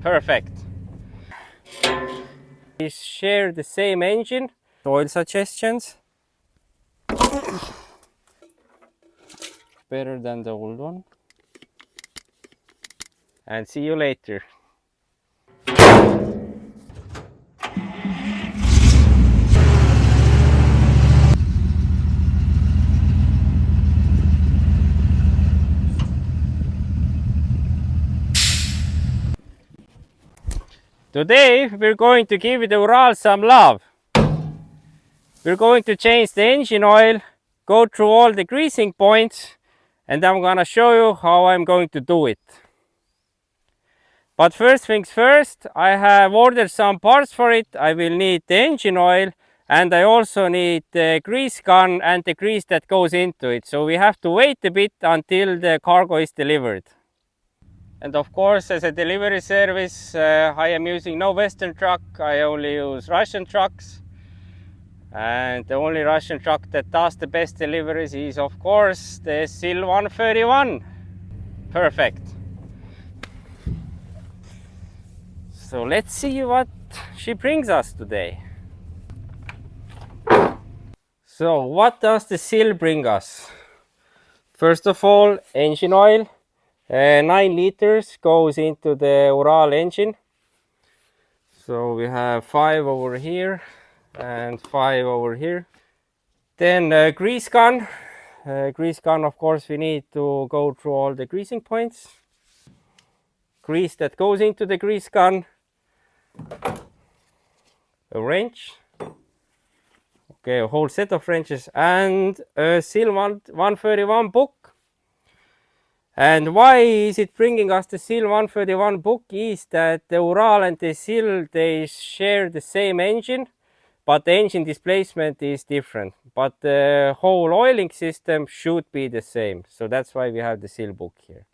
Perfect. We share the same engine. Oil suggestions. Better than the old one. And see you later. Today we're going to give the Ural some love. We're going to change the engine oil, go through all the greasing points, and I'm gonna show you how I'm going to do it. But first things first, I have ordered some parts for it. I will need the engine oil, and I also need the grease gun and the grease that goes into it. So we have to wait a bit until the cargo is delivered. And of course, as a delivery service, I am using no Western truck. I only use Russian trucks. And the only Russian truck that does the best deliveries is, of course, the SIL 131. Perfect. So let's see what she brings us today. So what does the SIL bring us? First of all, engine oil. 9 liters goes into the Ural engine. So we have 5 over here and 5 over here. Then grease gun. Grease gun, of course, we need to go through all the greasing points. Grease that goes into the grease gun. A wrench. Okay, a whole set of wrenches and a SIL 131 book. And why is it bringing us the SIL 131 book is that the Ural and the SIL, they share the same engine, but the engine displacement is different. But the whole oiling system should be the same. So that's why we have the SIL book here.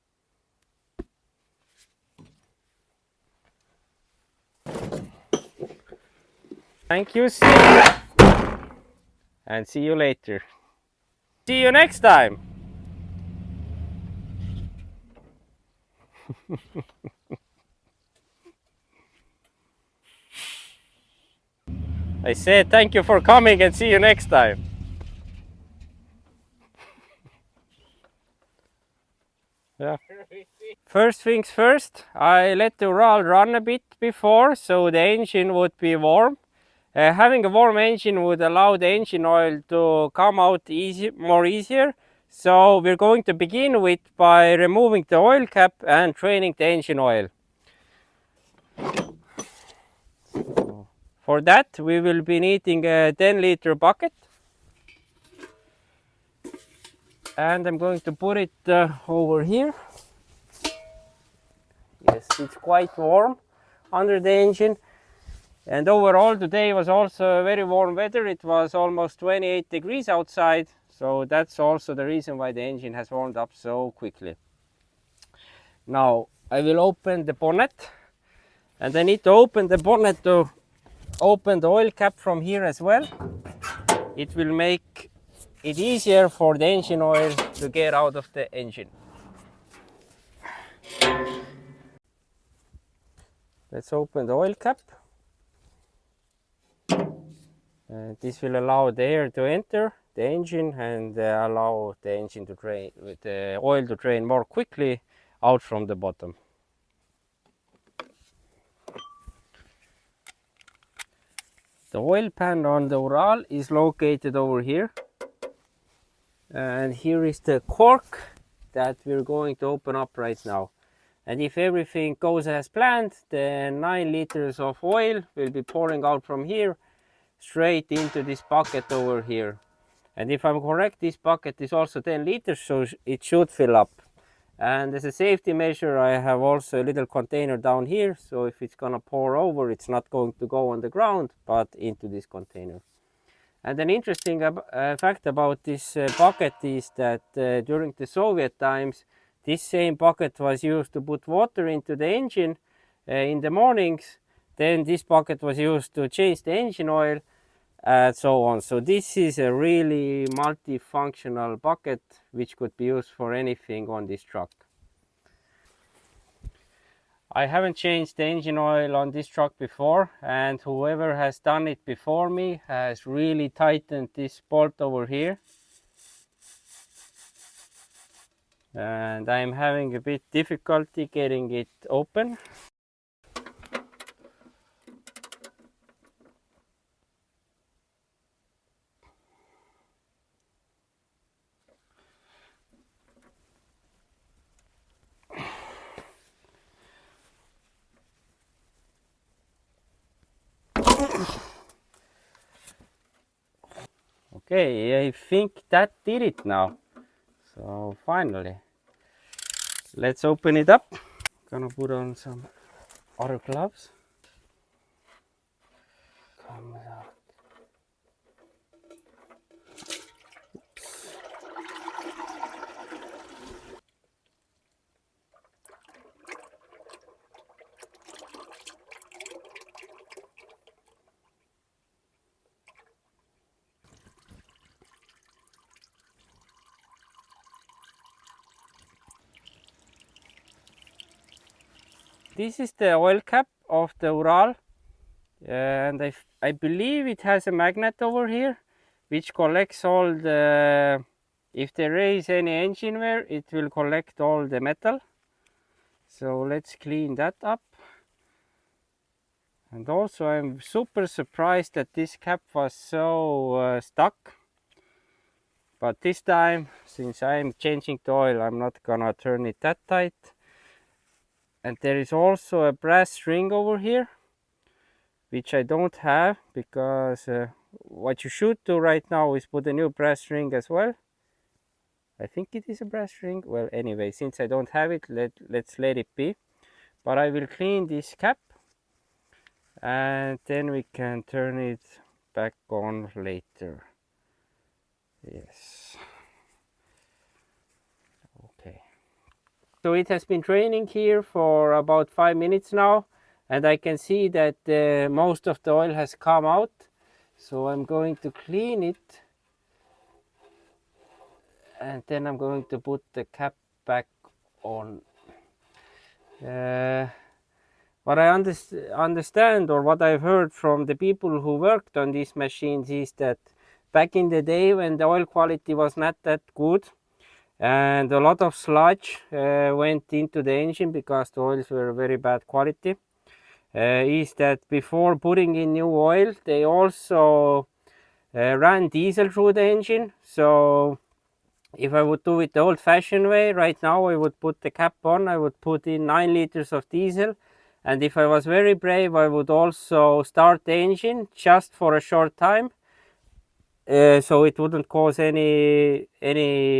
Thank you, SIL. And see you later. See you next time. I said thank you for coming and see you next time. Yeah. First things first, I let the Ural run a bit before so the engine would be warm. Having a warm engine would allow the engine oil to come out more easier. So we're going to begin with by removing the oil cap and draining the engine oil. For that we will be needing a 10-liter bucket. And I'm going to put it over here. Yes, it's quite warm under the engine. And overall today was also very warm weather. It was almost 28 degrees outside. So that's also the reason why the engine has warmed up so quickly. Now I will open the bonnet. And I need to open the bonnet to open the oil cap from here as well. It will make it easier for the engine oil to get out of the engine. Let's open the oil cap. This will allow the air to enter the engine and allow the engine to drain, with the oil to drain more quickly out from the bottom. The oil pan on the Ural is located over here. And here is the cork that we're going to open up right now. And if everything goes as planned, the 9 liters of oil will be pouring out from here straight into this bucket over here. And if I'm correct, this bucket is also 10 liters, so it should fill up. And as a safety measure, I have also a little container down here, so if it's gonna pour over, it's not going to go on the ground, but into this container. And an interesting fact about this bucket is that during the Soviet times, this same bucket was used to put water into the engine in the mornings. Then this bucket was used to change the engine oil and so on. So this is a really multifunctional bucket which could be used for anything on this truck. I haven't changed the engine oil on this truck before, and whoever has done it before me has really tightened this bolt over here, and I'm having a bit difficulty getting it open. Okay, I think that did it now. So finally, let's open it up. Gonna put on some other gloves. Come out. This is the oil cap of the Ural, and I believe it has a magnet over here which collects all the, if there is any engine wear, it will collect all the metal. So let's clean that up. And also I'm super surprised that this cap was so stuck. But this time, since I'm changing the oil, I'm not gonna turn it that tight. And there is also a brass ring over here, which I don't have, because what you should do right now is put a new brass ring as well. I think it is a brass ring. Well, anyway, since I don't have it, let's let it be. But I will clean this cap, and then we can turn it back on later. Yes. Okay. So it has been training here for about 5 minutes now, and I can see that most of the oil has come out. So I'm going to clean it, and then I'm going to put the cap back on. What I understand, or what I've heard from the people who worked on these machines, is that back in the day when the oil quality was not that good and a lot of sludge went into the engine because the oils were very bad quality, is that before putting in new oil they also ran diesel through the engine. So if I would do it the old-fashioned way right now, I would put the cap on, I would put in 9 liters of diesel, and if I was very brave, I would also start the engine just for a short time, so it wouldn't cause any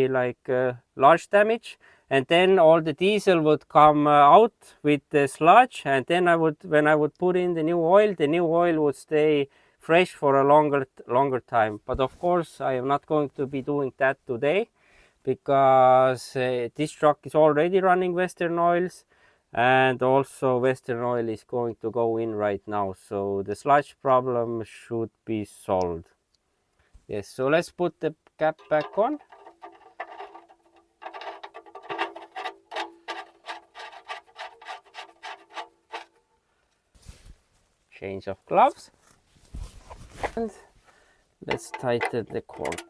like large damage. And then all the diesel would come out with the sludge, and then when I would put in the new oil would stay fresh for a longer time. But of course, I am not going to be doing that today, because this truck is already running Western oils, and also Western oil is going to go in right now, so the sludge problem should be solved. Yes, so let's put the cap back on. Change of gloves, and let's tighten the cork.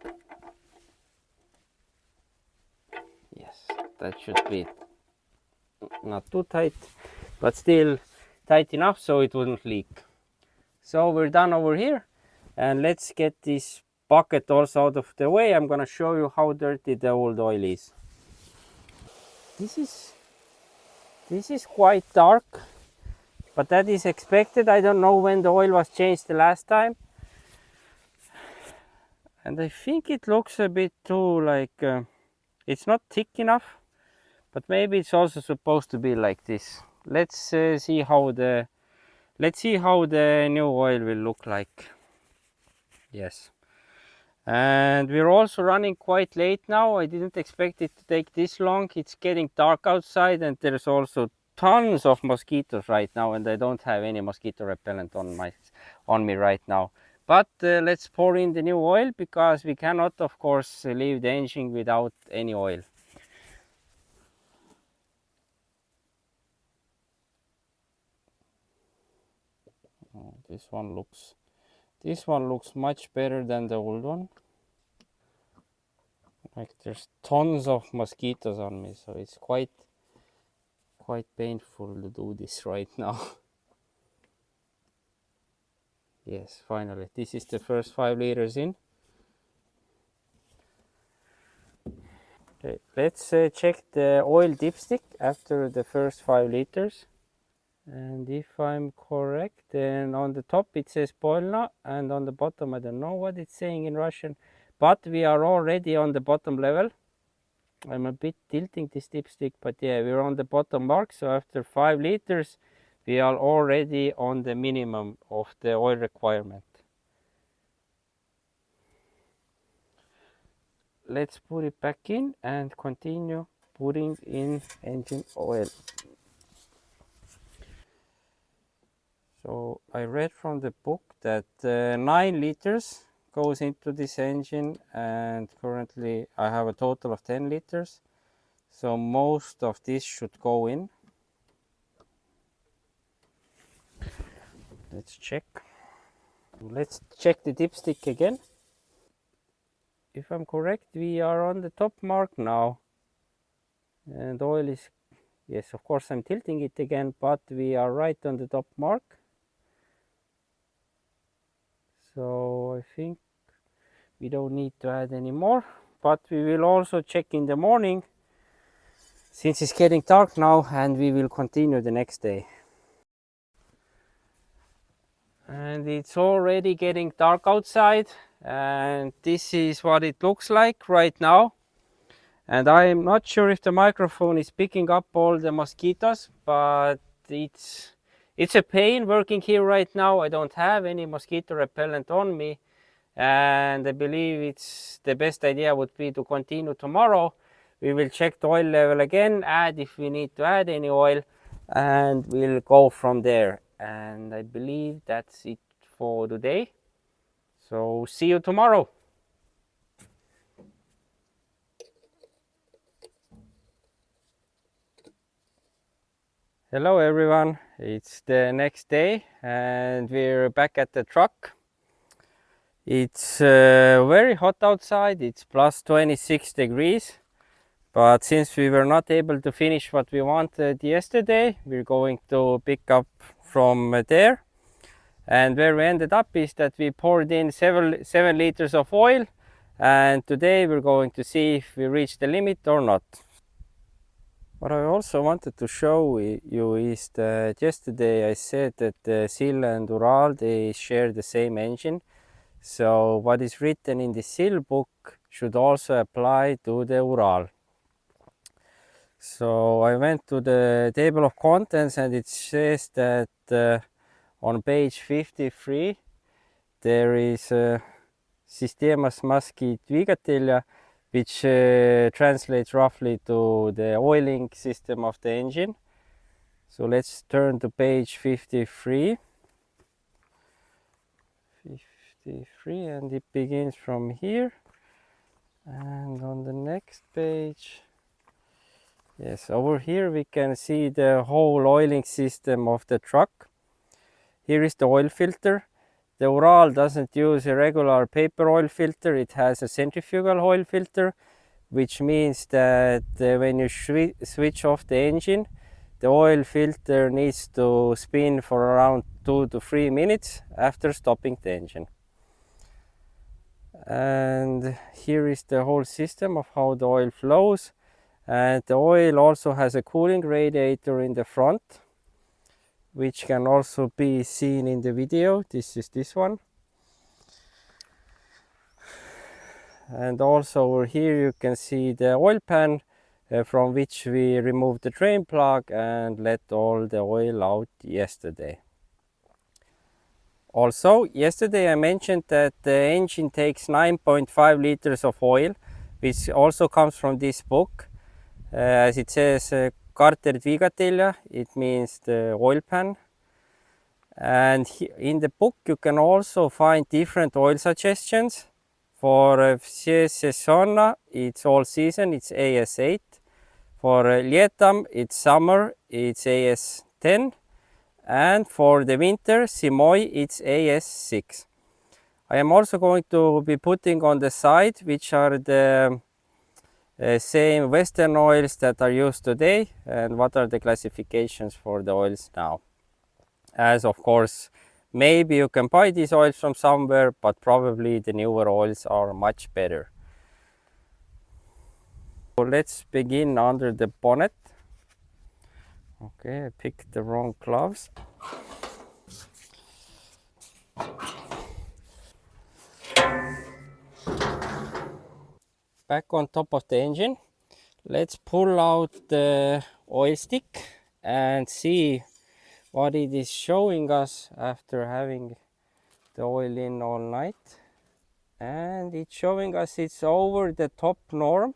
Yes, that should be not too tight, but still tight enough so it wouldn't leak. So we're done over here, and let's get this bucket also out of the way. I'm gonna show you how dirty the old oil is. This is quite dark, but that is expected. I don't know when the oil was changed the last time, and I think it looks a bit too like it's not thick enough, but maybe it's also supposed to be like this. Let's see how the new oil will look like. Yes. And we're also running quite late now. I didn't expect it to take this long. It's getting dark outside, and there's also tons of mosquitoes right now, and I don't have any mosquito repellent on me right now. But let's pour in the new oil, because we cannot, of course, leave the engine without any oil. Oh, this one looks much better than the old one. Like there's tons of mosquitoes on me, so it's quite painful to do this right now. Yes, finally. This is the first 5 liters in. Okay, let's check the oil dipstick after the first 5 liters. And if I'm correct, then on the top it says Polna, and on the bottom I don't know what it's saying in Russian, but we are already on the bottom level. I'm a bit tilting this dipstick, but yeah, we're on the bottom mark. So after 5 liters, we are already on the minimum of the oil requirement. Let's put it back in and continue putting in engine oil. So I read from the book that 9 liters goes into this engine, and currently I have a total of 10 liters. So most of this should go in. Let's check. Let's check the dipstick again. If I'm correct, we are on the top mark now. And oil is, yes, of course I'm tilting it again, but we are right on the top mark. So I think we don't need to add any more, but we will also check in the morning since it's getting dark now, and we will continue the next day. And it's already getting dark outside, and this is what it looks like right now. And I am not sure if the microphone is picking up all the mosquitoes, but it's a pain working here right now. I don't have any mosquito repellent on me, and I believe it's the best idea would be to continue tomorrow. We will check the oil level again, add if we need to add any oil, and we'll go from there. And I believe that's it for today. So see you tomorrow. Hello everyone, it's the next day and we're back at the truck. It's very hot outside, it's plus 26 degrees, but since we were not able to finish what we wanted yesterday, we're going to pick up from there. And where we ended up is that we poured in 7 liters of oil, and today we're going to see if we reach the limit or not. What I also wanted to show you is that yesterday I said that the SIL and Ural, they share the same engine. So what is written in the SIL book should also apply to the Ural. So I went to the table of contents and it says that on page 53 there is Sistemas maski dvigatelja, which translates roughly to the oiling system of the engine. So let's turn to page 53. 53, and it begins from here. And on the next page, yes, over here we can see the whole oiling system of the truck. Here is the oil filter. The Ural doesn't use a regular paper oil filter, it has a centrifugal oil filter, which means that when you switch off the engine, the oil filter needs to spin for around 2 to 3 minutes after stopping the engine. And here is the whole system of how the oil flows. And the oil also has a cooling radiator in the front, which can also be seen in the video. This is this one. And also over here you can see the oil pan from which we removed the drain plug and let all the oil out yesterday. Also, yesterday I mentioned that the engine takes 9.5 liters of oil, which also comes from this book. As it says, Carter dvigatelja, it means the oil pan. And in the book you can also find different oil suggestions. For Sesonna, it's all season, it's AS8. For Lietam, it's summer, it's AS10. and for the winter Simoy it's AS6. I am also going to be putting on the side which are the same Western oils that are used today and what are the classifications for the oils now. As of course, maybe you can buy these oils from somewhere, but probably the newer oils are much better. So let's begin under the bonnet. Okay, I picked the wrong gloves. Back on top of the engine. Let's pull out the oil stick and see what it is showing us after having the oil in all night. And it's showing us it's over the top norm,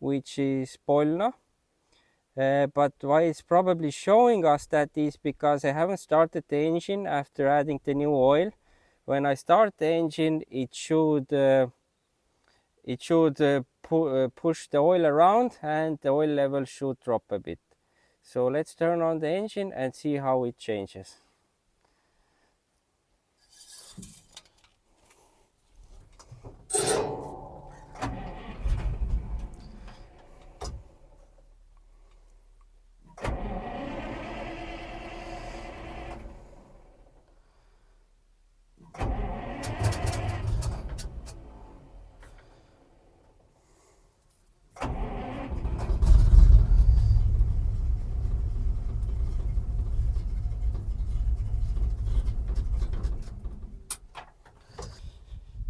which is Polna. But why it's probably showing us that is because I haven't started the engine after adding the new oil. When I start the engine, it should push the oil around and the oil level should drop a bit. So let's turn on the engine and see how it changes.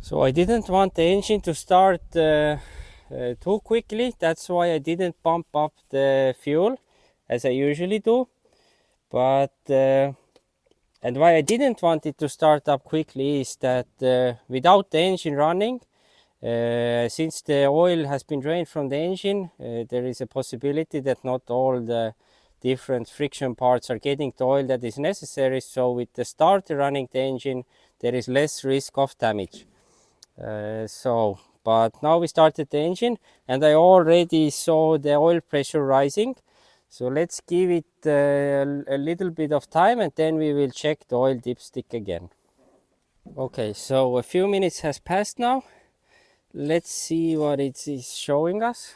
So I didn't want the engine to start too quickly. That's why I didn't pump up the fuel as I usually do. But and why I didn't want it to start up quickly is that without the engine running, since the oil has been drained from the engine, there is a possibility that not all the different friction parts are getting the oil that is necessary. So with the starter running the engine, there is less risk of damage. But now we started the engine and I already saw the oil pressure rising. So let's give it a little bit of time and then we will check the oil dipstick again. Okay, so a few minutes has passed now. Let's see what it is showing us.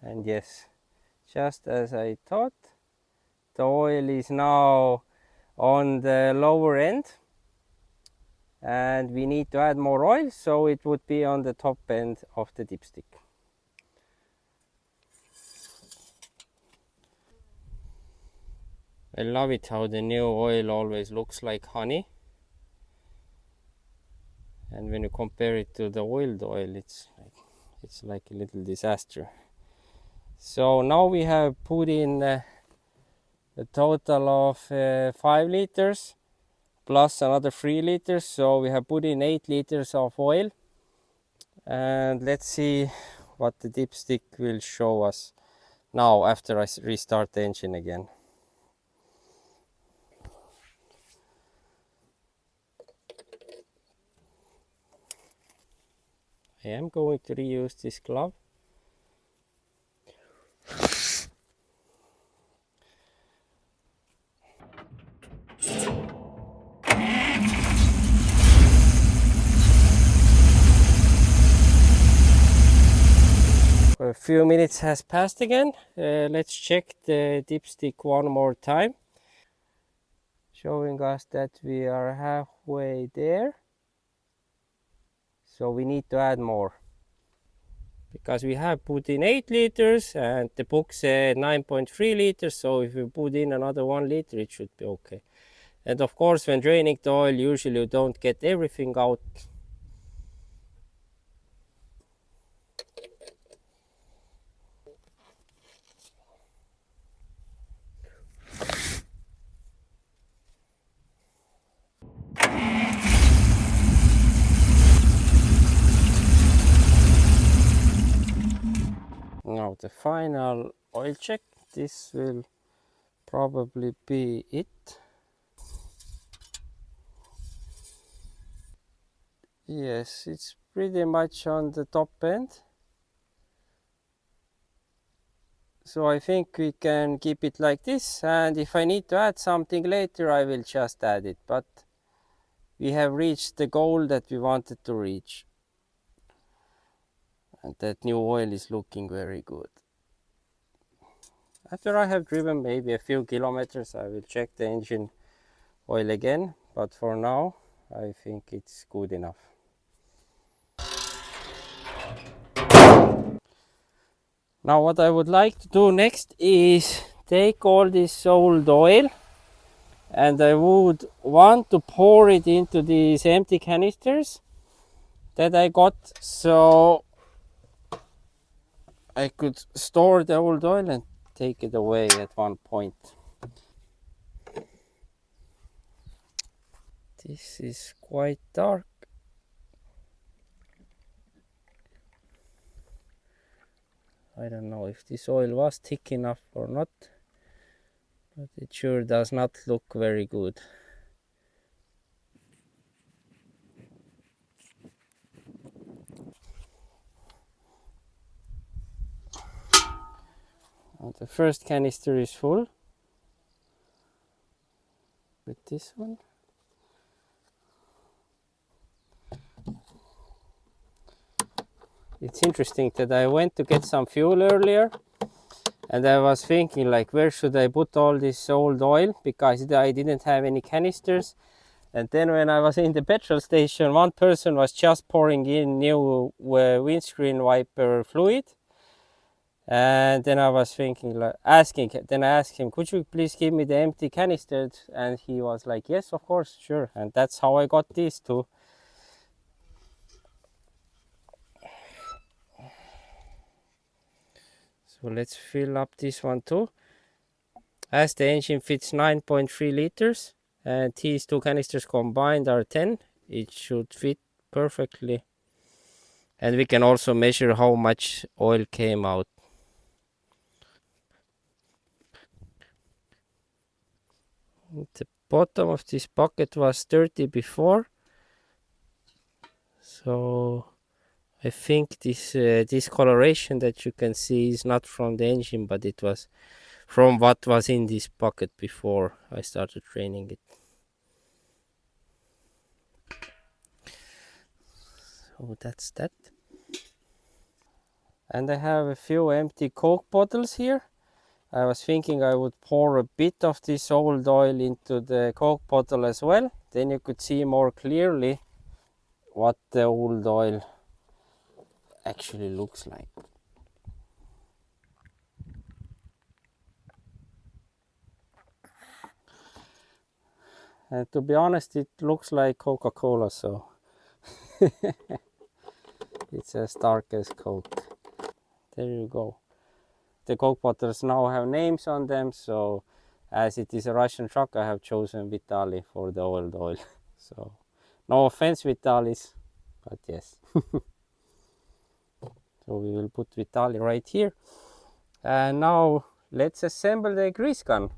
And yes, just as I thought, the oil is now on the lower end and we need to add more oil, so it would be on the top end of the dipstick. I love it how the new oil always looks like honey, and when you compare it to the oiled oil, it's like a little disaster. So now we have put in a total of 5 liters plus another 3 liters, so we have put in 8 liters of oil, and let's see what the dipstick will show us now after I restart the engine again. I am going to reuse this glove. A few minutes has passed again. Let's check the dipstick one more time, showing us that we are halfway there. So we need to add more because we have put in 8 liters and the book said 9.3 liters. So if we put in another 1 liter, it should be okay. And of course, when draining the oil, usually you don't get everything out. Now the final oil check. This will probably be it. Yes, it's pretty much on the top end. So I think we can keep it like this, and if I need to add something later, I will just add it. But we have reached the goal that we wanted to reach. And that new oil is looking very good. After I have driven maybe a few kilometers, I will check the engine oil again. But for now, I think it's good enough. Now what I would like to do next is take all this old oil, and I would want to pour it into these empty canisters that I got, so I could store the old oil and take it away at one point. This is quite dark. I don't know if this oil was thick enough or not, but it sure does not look very good. Now the first canister is full with this one. It's interesting that I went to get some fuel earlier, and I was thinking like, where should I put all this old oil, because I didn't have any canisters. And then when I was in the petrol station, one person was just pouring in new windscreen wiper fluid. And then I was thinking, like, then I asked him, could you please give me the empty canister? And he was like, yes, of course, sure. And that's how I got these two. So let's fill up this one too. As the engine fits 9.3 liters and these two canisters combined are 10, it should fit perfectly. And we can also measure how much oil came out. The bottom of this bucket was dirty before, so I think this discoloration that you can see is not from the engine, but it was from what was in this bucket before I started training it. So that's that. And I have a few empty Coke bottles here. I was thinking I would pour a bit of this old oil into the Coke bottle as well. Then you could see more clearly what the old oil actually looks like. And to be honest, it looks like Coca-Cola, so it's as dark as Coke. There you go. The Coke bottles now have names on them, so as it is a Russian truck, I have chosen Vitali for the old oil. So no offense, Vitalis, but yes. So we will put Vitali right here. And now let's assemble the grease gun.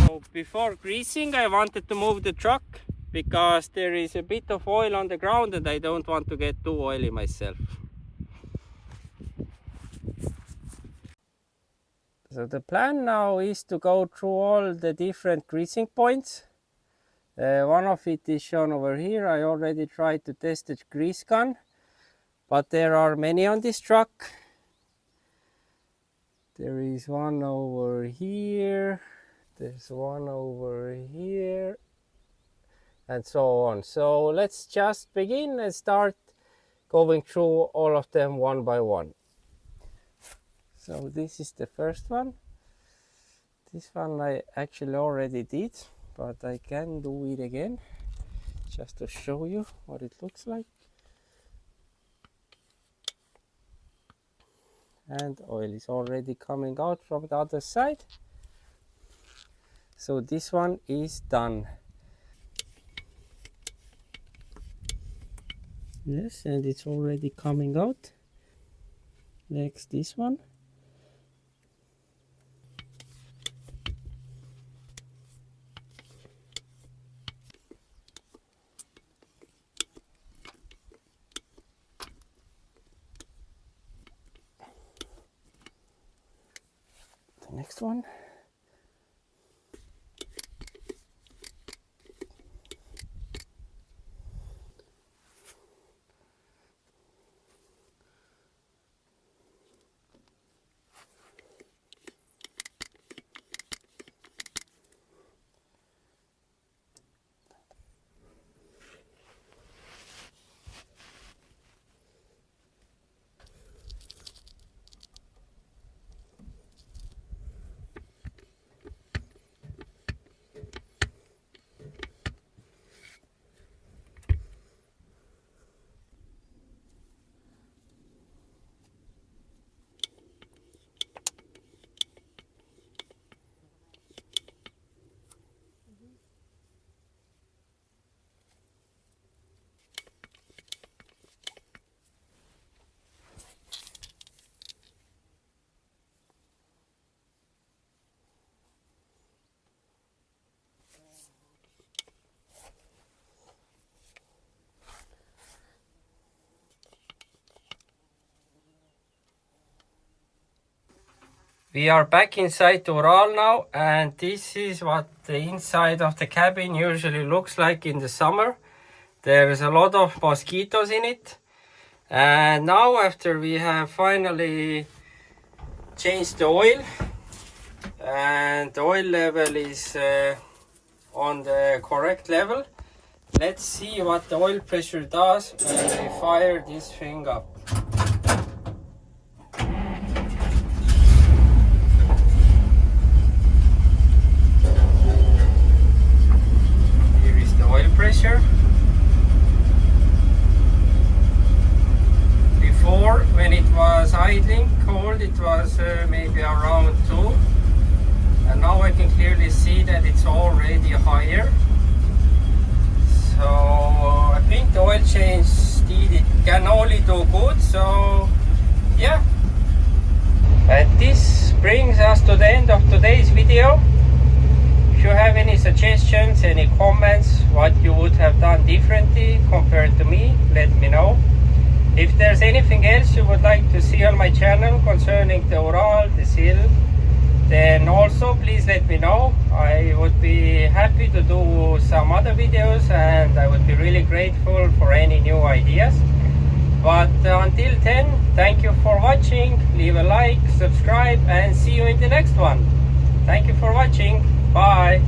So before greasing, I wanted to move the truck because there is a bit of oil on the ground and I don't want to get too oily myself. So the plan now is to go through all the different greasing points. One of it is shown over here. I already tried to test the grease gun, but there are many on this truck. There is one over here, there's one over here, and so on. So let's just begin and start going through all of them one by one. So this is the first one. This one I actually already did, but I can do it again just to show you what it looks like. And oil is already coming out from the other side. So this one is done. Yes, and it's already coming out. Next, this one. next one. We are back inside the Ural now, and this is what the inside of the cabin usually looks like in the summer. There's a lot of mosquitoes in it. And now, after we have finally changed the oil and the oil level is on the correct level, let's see what the oil pressure does when we fire this thing up. Pressure. Before, when it was idling cold, it was maybe around 2, and now I can clearly see that it's already higher. So I think the oil change it can only do good. So yeah, and this brings us to the end of today's video. If you have any suggestions, any comments, what you would have done differently compared to me, let me know. If there's anything else you would like to see on my channel concerning the Ural, the Sil, then also please let me know. I would be happy to do some other videos, and I would be really grateful for any new ideas. But until then, thank you for watching. Leave a like, subscribe, and see you in the next one. Thank you for watching. Bye.